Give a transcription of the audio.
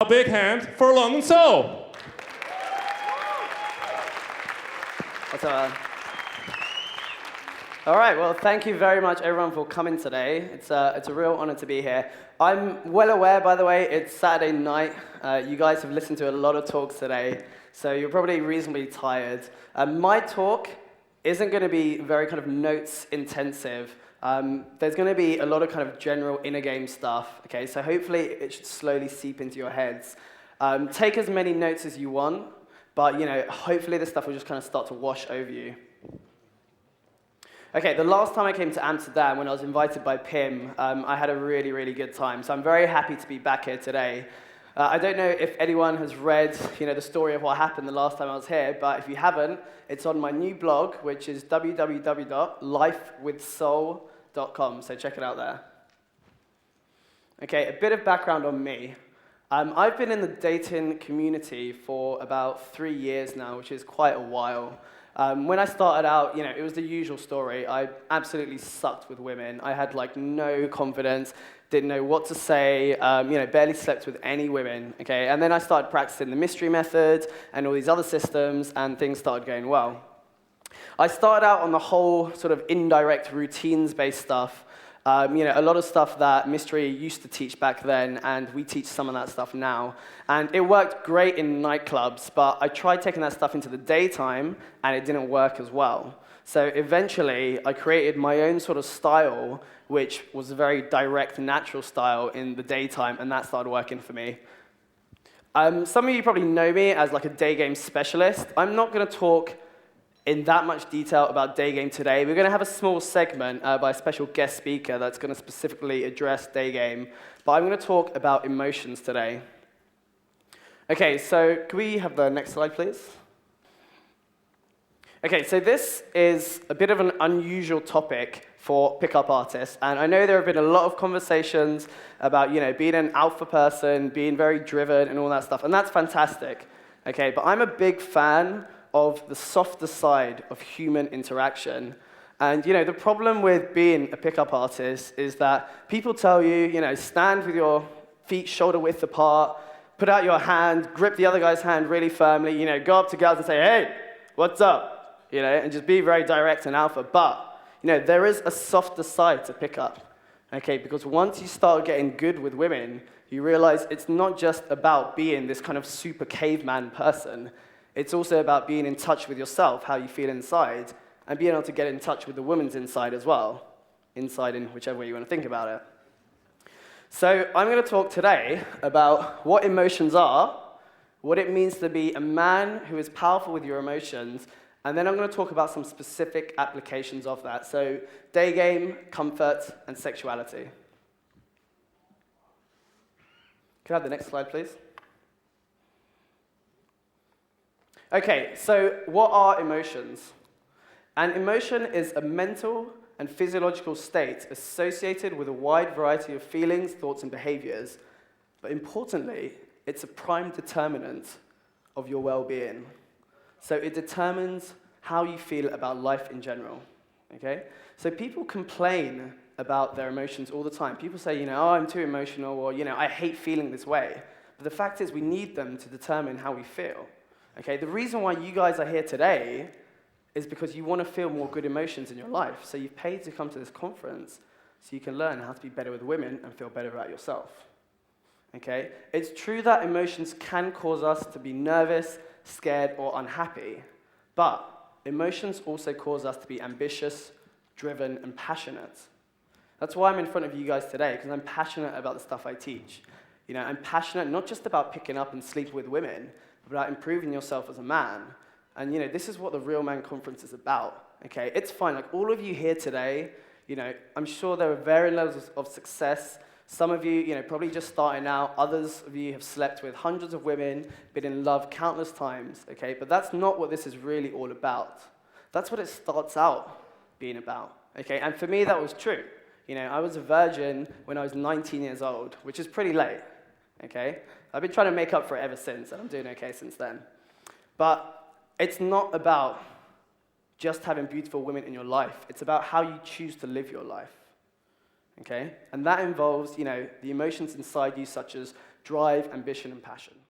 big hand for London Soul. What's up? All right, well, thank you very much, everyone, for coming today. It's a real honor to be here. I'm well aware, by the way, it's Saturday night. You guys have listened to a lot of talks today, so you're probably reasonably tired. My talk isn't going to be very kind of notes intensive. There's going to be a lot of kind of general inner game stuff, okay? So hopefully it should slowly seep into your heads. Take as many notes as you want, but hopefully this stuff will just kind of start to wash over you. Okay, the last time I came to Amsterdam, when I was invited by Pim, I had a really, really good time. So I'm very happy to be back here today. I don't know if anyone has read, the story of what happened the last time I was here, but if you haven't, it's on my new blog, which is www.lifewithsoul.com. So check it out there. Okay, a bit of background on me. I've been in the dating community for about 3 years now, which is quite a while. When I started out, it was the usual story. I absolutely sucked with women. I had no confidence, didn't know what to say, barely slept with any women, okay? And then I started practicing the mystery method and all these other systems, and things started going well. I started out on the whole sort of indirect routines-based stuff, a lot of stuff that Mystery used to teach back then, and we teach some of that stuff now. And it worked great in nightclubs, but I tried taking that stuff into the daytime, and it didn't work as well. So eventually, I created my own sort of style, which was a very direct, natural style in the daytime, and that started working for me. Some of you probably know me as a day game specialist. I'm not going to talk in that much detail about day game today. We're going to have a small segment by a special guest speaker that's going to specifically address day game, but I'm going to talk about emotions today. Okay, so can we have the next slide, please? Okay, so this is a bit of an unusual topic for pickup artists, and I know there have been a lot of conversations about, being an alpha person, being very driven and all that stuff, and that's fantastic, okay? But I'm a big fan of the softer side of human interaction. And, the problem with being a pickup artist is that people tell you, stand with your feet shoulder width apart, put out your hand, grip the other guy's hand really firmly, go up to girls and say, hey, what's up? And just be very direct and alpha. But, there is a softer side to pickup, okay? Because once you start getting good with women, you realize it's not just about being this kind of super caveman person. It's also about being in touch with yourself, how you feel inside, and being able to get in touch with the woman's inside as well. Inside in whichever way you want to think about it. So I'm going to talk today about what emotions are, what it means to be a man who is powerful with your emotions, and then I'm going to talk about some specific applications of that. So day game, comfort, and sexuality. Can I have the next slide, please? Okay, so what are emotions? An emotion is a mental and physiological state associated with a wide variety of feelings, thoughts, and behaviors. But importantly, it's a prime determinant of your well-being. So it determines how you feel about life in general, okay? So people complain about their emotions all the time. People say, oh, I'm too emotional, or, I hate feeling this way. But the fact is we need them to determine how we feel. Okay, the reason why you guys are here today is because you want to feel more good emotions in your life. So you've paid to come to this conference so you can learn how to be better with women and feel better about yourself. Okay, it's true that emotions can cause us to be nervous, scared, or unhappy, but emotions also cause us to be ambitious, driven, and passionate. That's why I'm in front of you guys today, because I'm passionate about the stuff I teach. I'm passionate not just about picking up and sleeping with women, about improving yourself as a man. And, this is what the Real Man Conference is about, okay? It's fine. All of you here today, I'm sure there are varying levels of success. Some of you, probably just starting out. Others of you have slept with hundreds of women, been in love countless times, okay? But that's not what this is really all about. That's what it starts out being about, okay? And for me, that was true. I was a virgin when I was 19 years old, which is pretty late, okay? I've been trying to make up for it ever since, and I'm doing okay since then. But it's not about just having beautiful women in your life. It's about how you choose to live your life, okay? And that involves, the emotions inside you, such as drive, ambition, and passion.